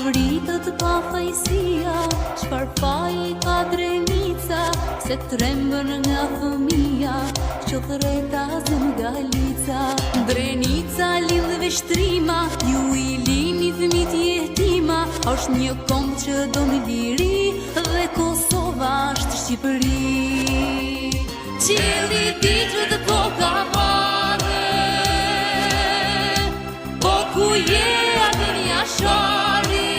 vritët pa fajsia, çfar faji ka drenica, se trembën nga fëmia, qotreta zëm galica. Drenica lidhve shtrima, ju I lini fëmit jetima, është një kom që do në liri, dhe Kosova është Shqipëri. Qili ditët po ka marrë, po ku je atë një shari.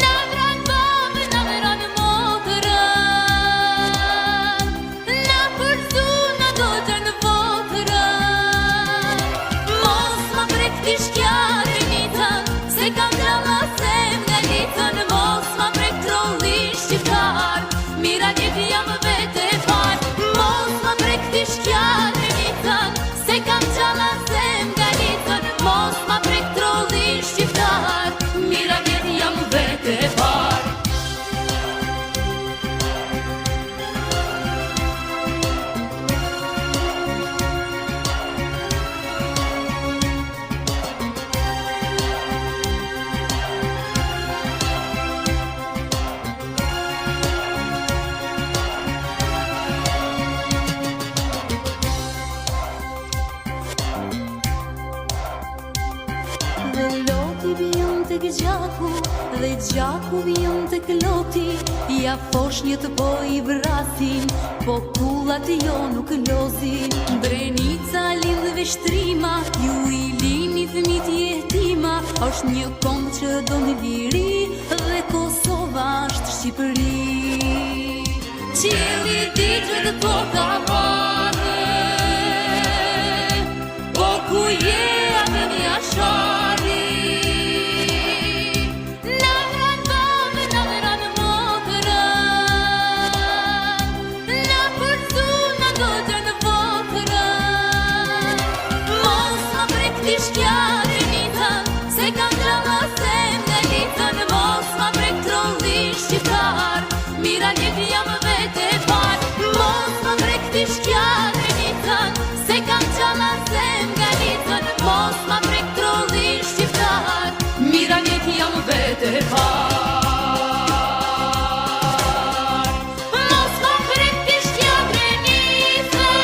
Na vran babë, na vran motërën, na përzu, na do të në votërën. Mos ma prek t'i shkjarë nitën, se kam drama sem nga litën. Mos ma prek trolli shqiptar, mira njëti jam vete par. Mos ma prek t'i shkjarë nitën, se kam drama sem nga litën. Mos ma prek trolli shqiptar, mira njëti jam vete par. Dhe loti vion të gjaku, dhe gjaku vion të kloti, ja fosh një të po I vrasin, po kullat jo nuk lozin. Drenica lidhve shtrima, ju I lini fëmit jetima, është një kom që do në liri, dhe Kosova është Shqipëri. Qili ditët po ka marrë, po ku je atë një shari. Na vran babë, na vran motërën, na përzu, na do të në votërën. Mos ma prek t'i shkjarë nitën, se kam drama sem nga litën. Mos ma prek trolli shqiptar, mira njëti jam vete par. Mos ma prek t'i shkjarë nitën, se kam drama sem nga litën. Mos ma prek trolli shqiptar, mira njëti jam vete par. Mos ma prek t'i shkjarë nitën.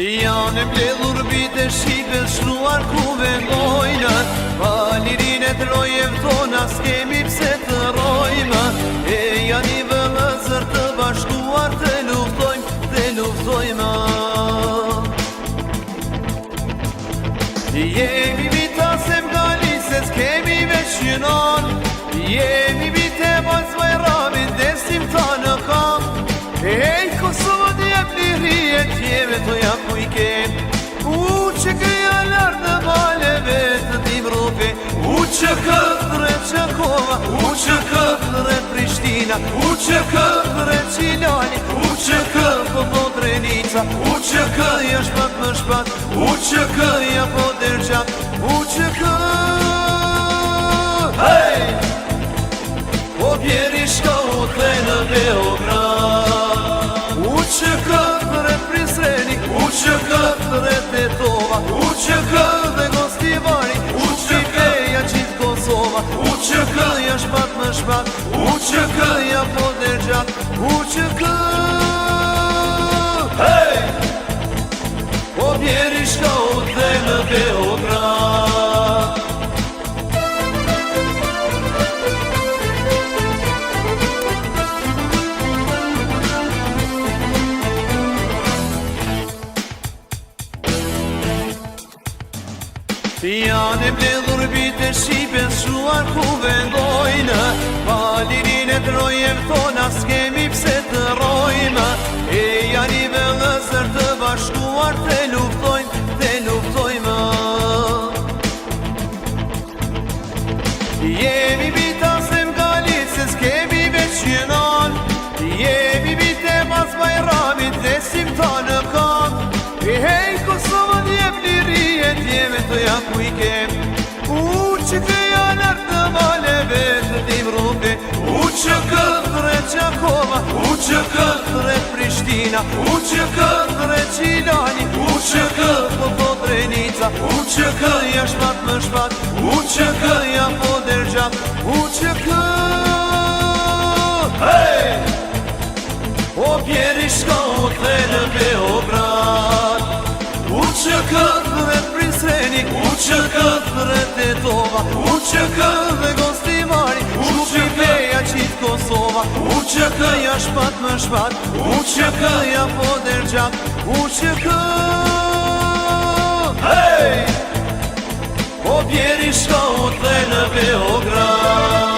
Janë mbledhur vite shqipe shruar ku vendojnë, pa lirin e të rojeve tona s'kemi pse të rojmë. E janë I vëllëzër të bashkuar të luftojmë, të luftojmë. Jemi vita se m'gali se s'kemi veç jënon, jemi vite mos Bajramit desim ta në kam. Ej, Kosovë t'jep liri e t'jeve të jap ku I kem. U që këja lartë në maleve të tim rope, u që këtëre Qakova, u që këtëre Prishtina, u që këtëre Qilani, u që këtë po Drenica, u që këja shpat më shpat, u që këja po dergjat, u që hey! Po bjeri shka u the në Beograd, u që këtëre Prizreni, u që këtëre Tetova, u që këtëre Gostivari, u që këja qitë Kosova, u që këja shpat më shpat, u që këja po dergjat, u që hey! Po bjeri shka u the në Beograd. Janë mbledhur vite shqipe shruar ku vendojnë, pa lirin e të rojeve tona s'kemi pse të rojmë. E janë I vëllëzër të bashkuar të luftojmë, të luftojmë. Jemi vita se m'gali se s'kemi veç jënon, jemi vite mas Bajramit desim ta në kam. E hej, Kosovë t'jep liri e t'jeve të ja ku i kem që të janë të maleve të tim rupe që këndre Qakova që këndre Prishtina që këndre Qilani që këndre po Drenica që këndja shpat më shpat që këndja po dergjat që hey! O pjeri shka o të në Beograd që këndre Prisreni që këndre Tetova që këndre Gostimari që këja qitë Kosova që këja shpat më shpat që këja po dergjat që hey! O pjeri shka o të në Beograd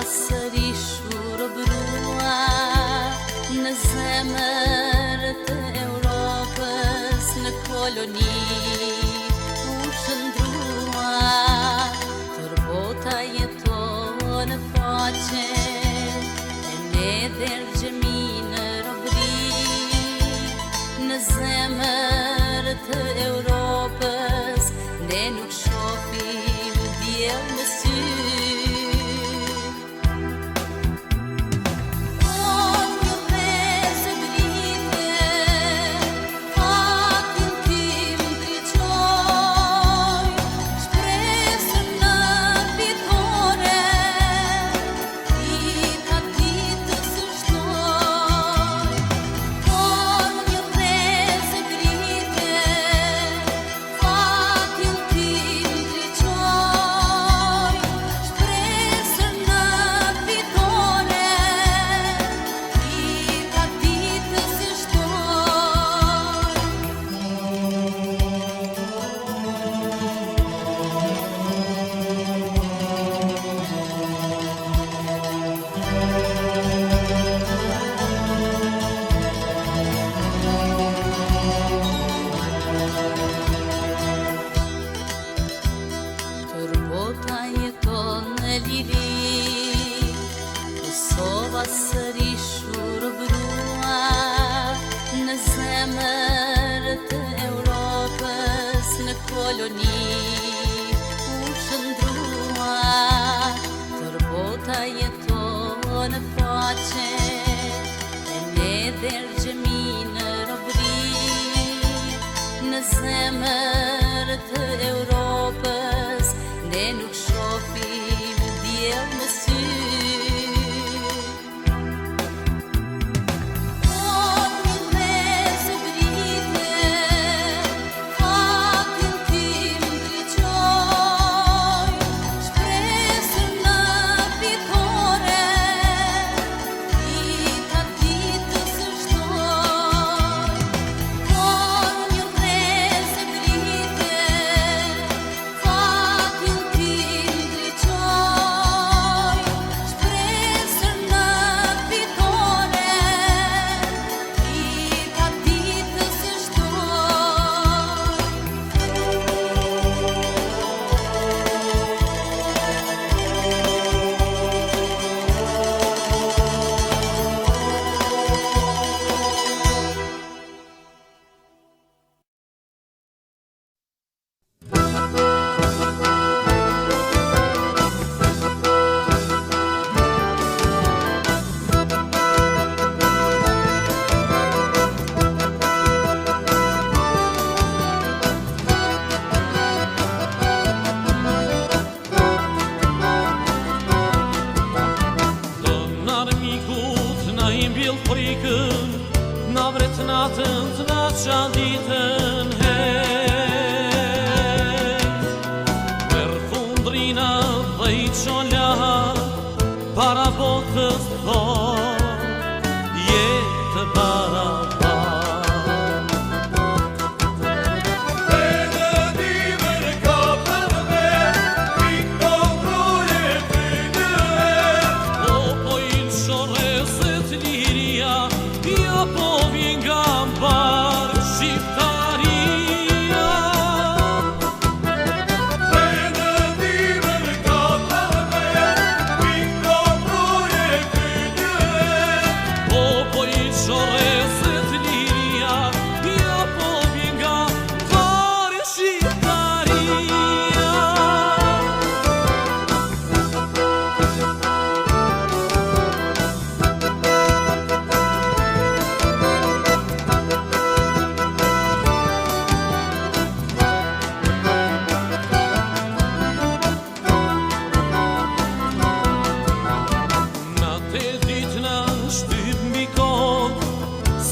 sëri shurëbrua në zemër të Europës, në koloni u shëndrua. Tër bota jeton në pace, e ne dërgjemi në robri, në zemër të Europës, ne nuk shohim diell në sy. Kosova sëri shurëbrua në zemër të Europës, në koloni u shëndrua. Tër bota jeton në pace, e ne dërgjemi në robri, në zemër të Europës, ne nuk shohim diell në sy. Na vret natën të na qaditën hejt, për fundrina dhe i qolla, para botës thot, jetë para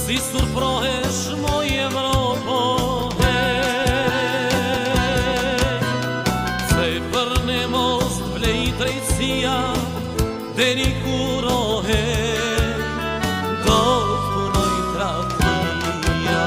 si surprohesh moj Evropo, se për ne mos vlej drejtësia, deri kur do të punoj tradhia.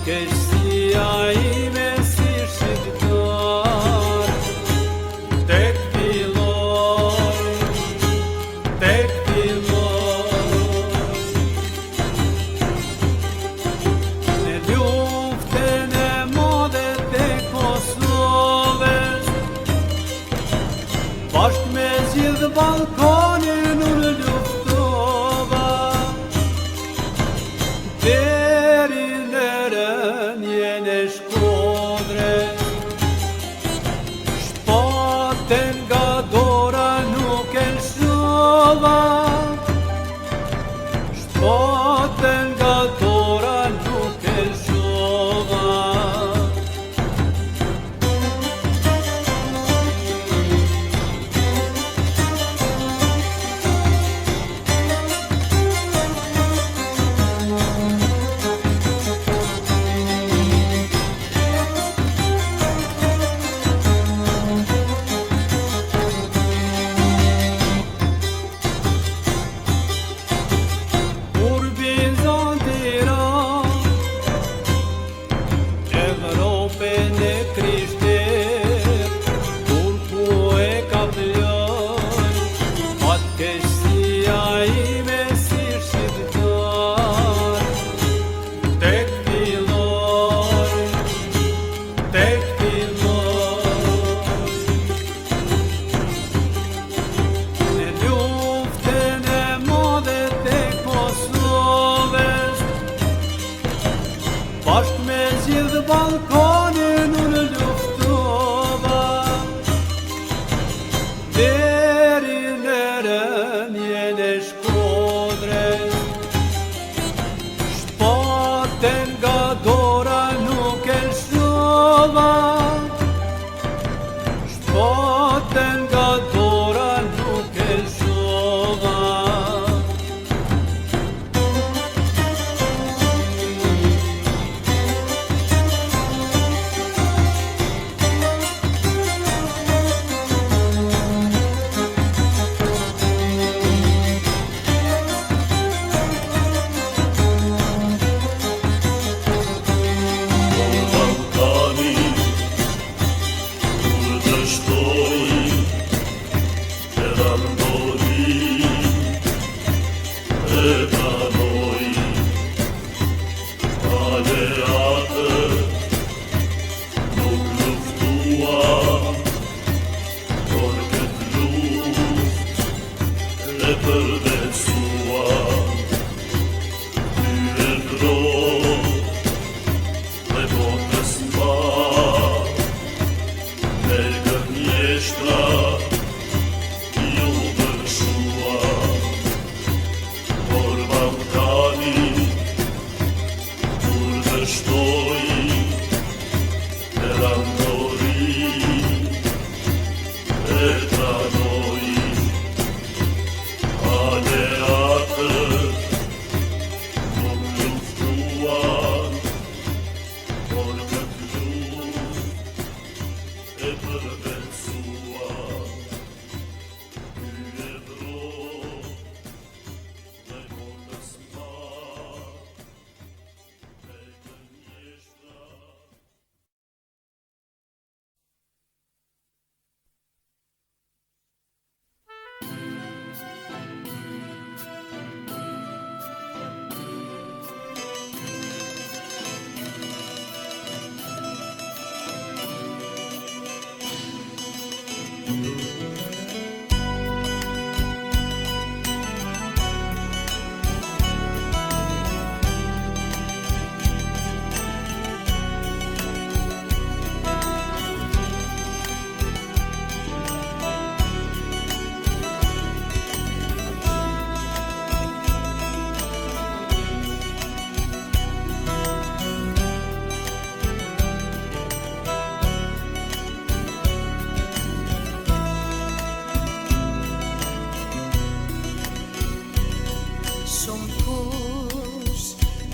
Fatkeqësia ime si shqiptar, tek filloi, tek filloi. Në luftën e madhe tek Kosovës, bashkë me gjithë Ballkanin unë luftova, deri në rënjen e Shkodrës. Shpaten nga dora nuk e lëshova, shpaten nga dora nuk e lëshova. Evropën e krishter, kur ku e ka ploj, fatkeqësia ime si shqiptar, tek filloi, tek filloi. Në luftën e madhe tek Kosovës, bashkë me gjithë Ballkanin unë luftova, deri në rënjen e Shkodrës. Shpaten nga dora nuk e lëshova, shpaten nga dora nuk e lëshova.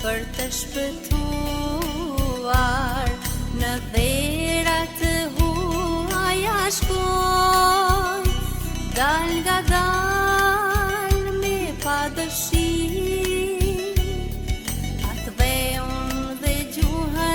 për të shpëtuar në dhera të huaja shkoj, dal nga dal me padëshim, atë dhe unë dhe gjuhën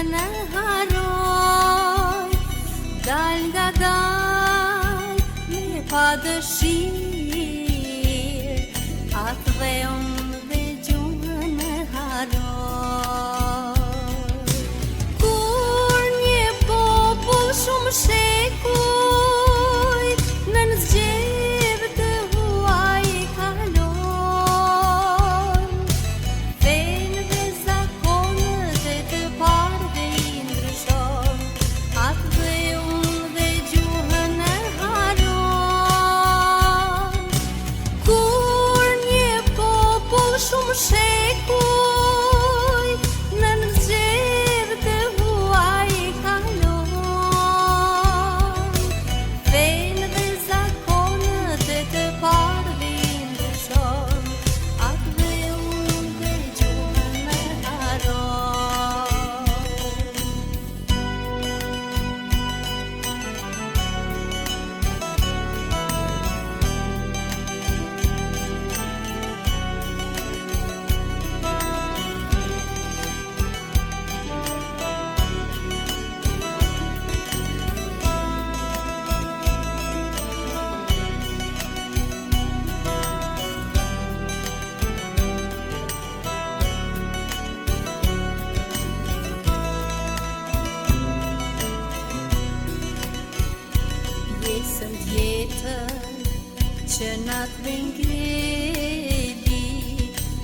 natëve ngreli,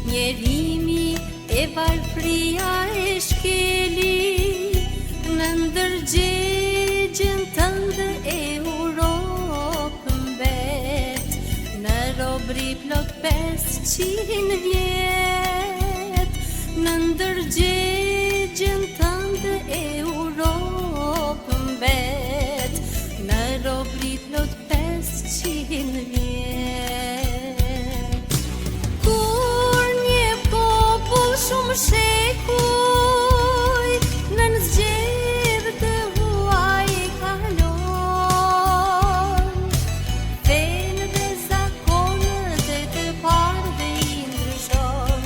njerimi e varfria e shkeli, në ndërgjegjen tënde e Europën bet, në robri plot 500 vjet, në ndërgjegjen tënde e Europën bet, në robri plot 500 vjet. Kur një popull shumë shekuj nën zgjedhje të huaj kalon, fenë dhe zakonet e të parëve i ndryshon,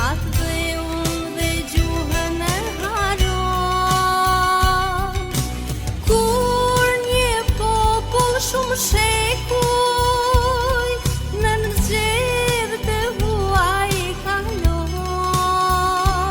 atë dhe unë dhe gjuhën e haron. Kur një popull shumë shekuj nën zgjedhje të huaj kalon,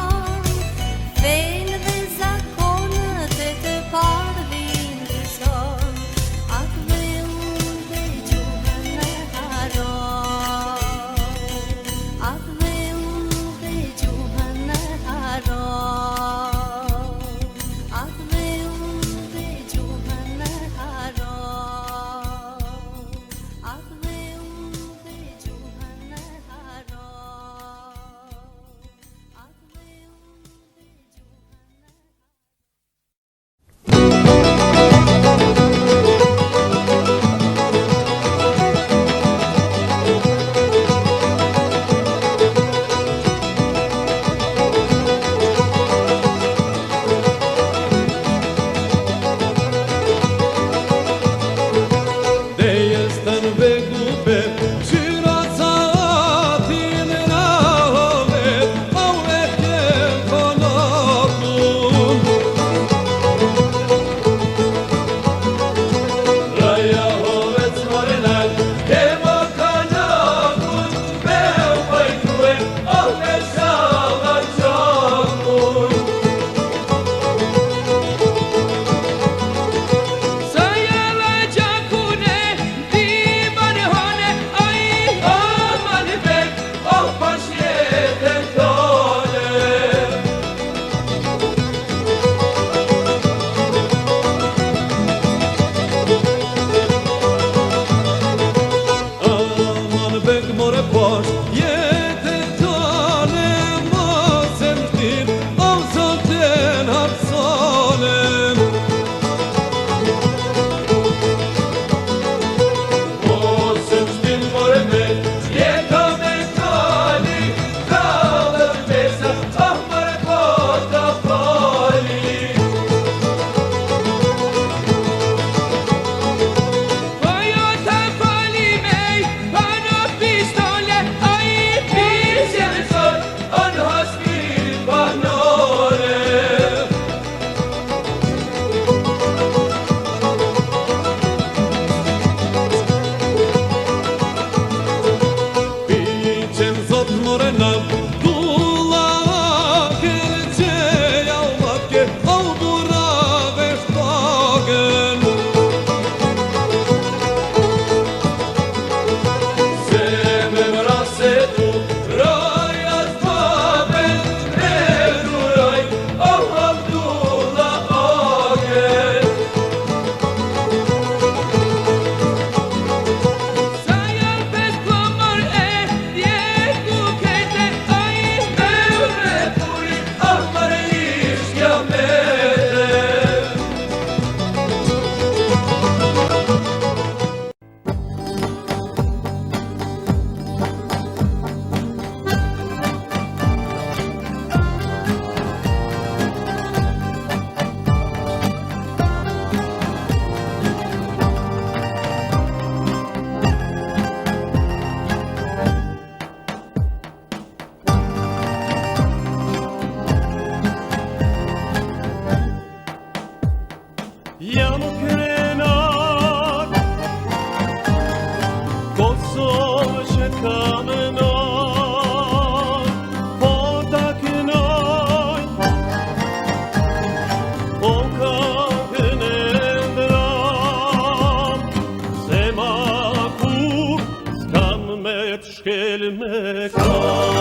shkel me kar.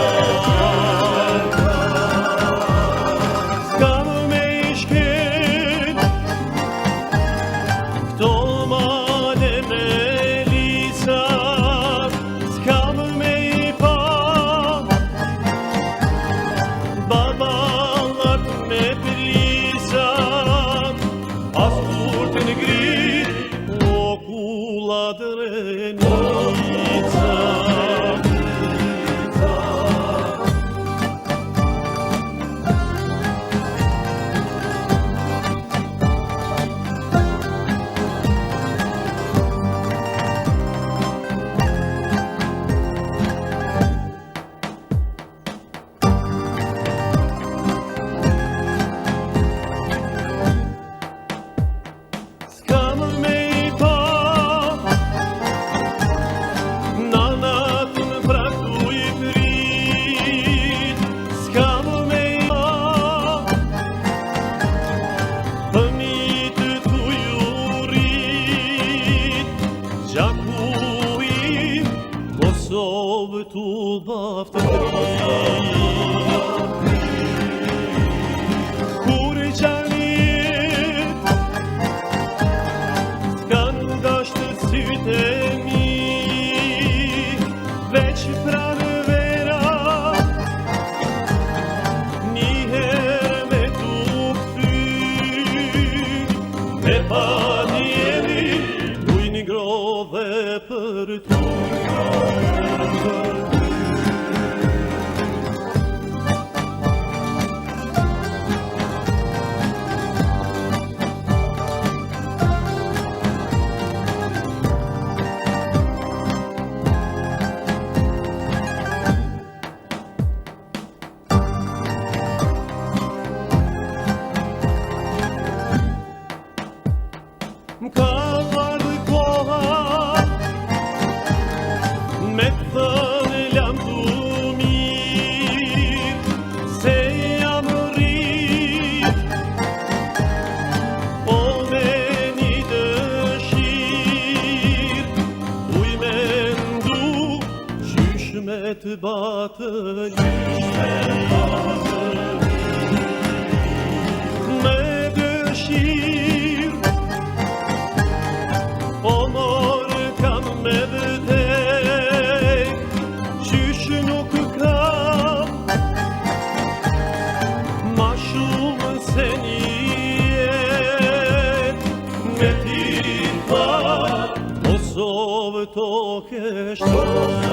S'kam me i shkel këto male me lisa, s'kam me i pa baballat me plisa, as kur të ngrit o kula drenica. S'kam me i pa nanat më praktu i prit, s'kam me i pa fëmijët tu jurit, gjaku im Kosovë tu baftërit. Kur qanit s'kan dashtë sytë e mi, veç pranë vera njëherë me tu kthy, me pa djeli ujnë grove për ty. M'ka ardhë koha me thënë lam tu mirë, se jam rrit po me një dëshirë, uj me ndu qysh me të batë me dëshirë. Po morë kam me vëdhej, qysh nuk kam ma shumë se një jet, me ti pa Kosovë toke shtet.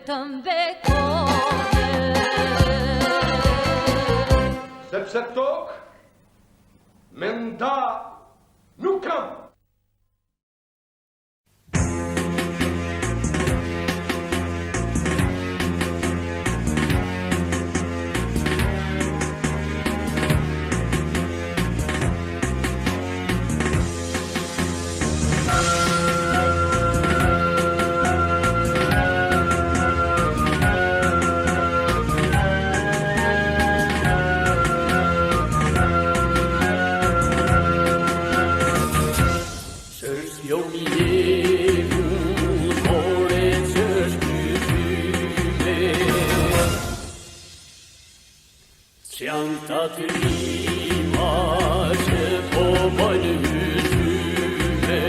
vetëm bekone. Sepse tokë me nda nuk kam. Të rima që po bëjnë hytyme,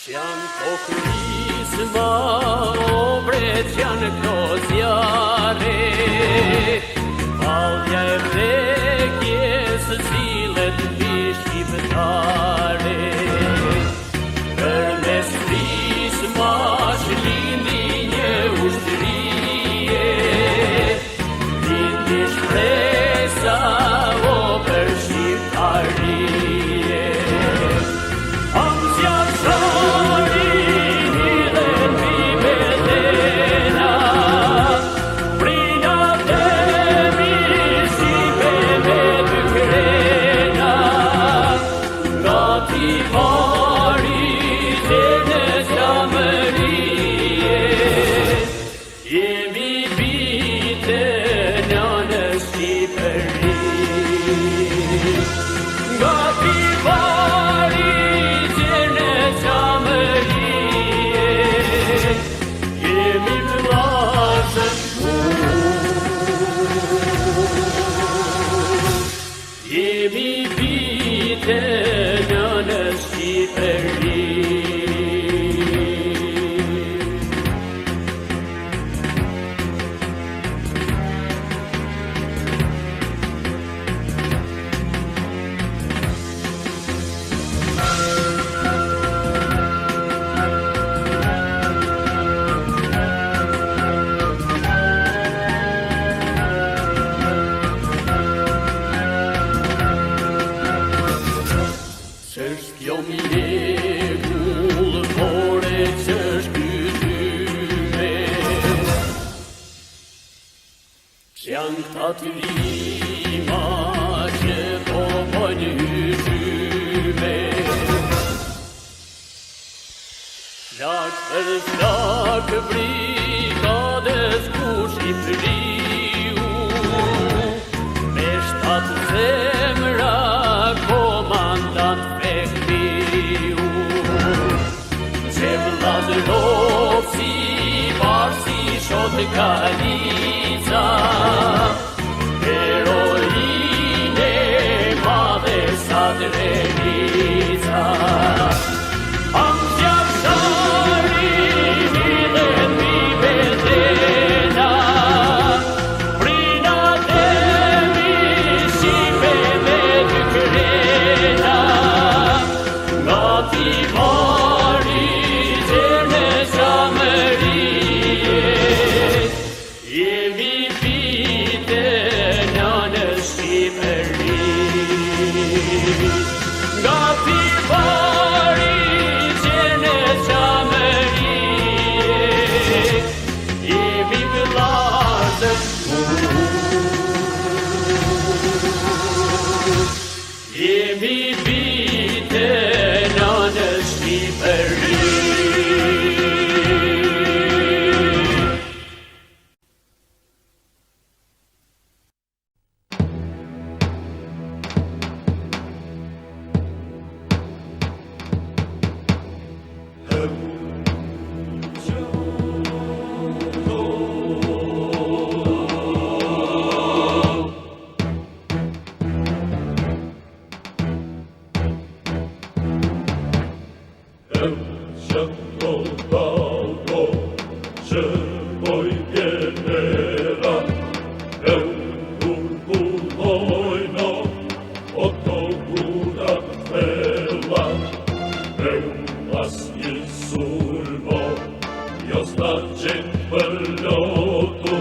që janë po kërisma o bret që janë klozjare, valja e vdekjes cilet mbi shqiptare, për mes prisma që lindi një ushtëri. Shpresa o për shqiptarije, Amësja shari dhe mbi bedena, prina temi shqipe me të krena, nga ti pari që në zhamërije, jemi bite nga ti pari që në qamërije, jemi vlasën, jemi bite në Shqipëri. Janë këta të rima që po bëjnë hytyme, flak për flak brigadës ku Shqipëriu, me 7 zemra komandant Fehmiu, që Vllazërovci, Barsi, Shotë Kalica, heroine madhe Srebrenica. Amësja shari dhe mbi bedena, prina temi shqipe me të krena, nga ti pari që në qamërije, jemi bite në Shqipëri. Nga ti pari që në qamërije, jemi vllazër, jemi bite në Shqipëri. As il surbo jo sta qenë për lotu,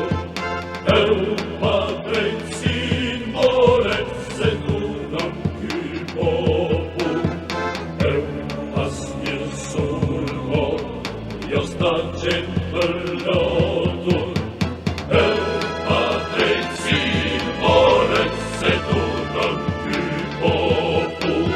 e u pa drejtësin more, se dunëm ky popull, e u as një sulmo, jo sta qenë për lotu, e u pa drejtësin more, se dunëm ky popull.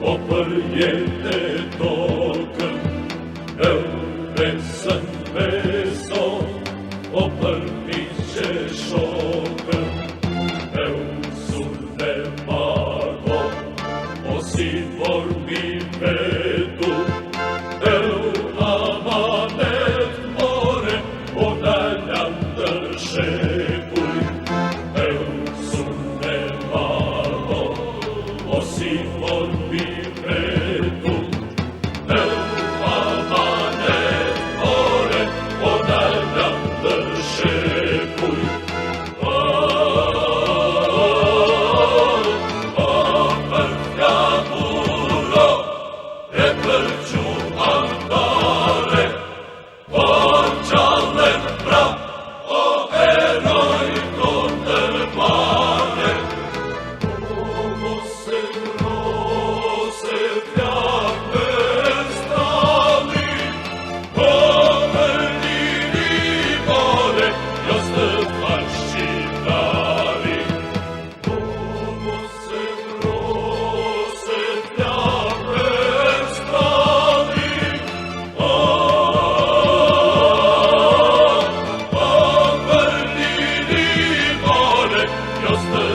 O për jetë e tokën, e u besën beso, o për miqe shokën, e u sunë e mago, o si formi vetu, e u amanet more, o në landër shekuj, e u sunë e mago, o si formi vetu, e u amanet more, o në landër shekuj. Për flamuro, e për quantare, o gjallën pra, o eroj kondër mare, o mos e ngrose flak me stali, o për liri more, jo së faq shqiptari. O mos e ngrose flak me stali, o për liri more, jo së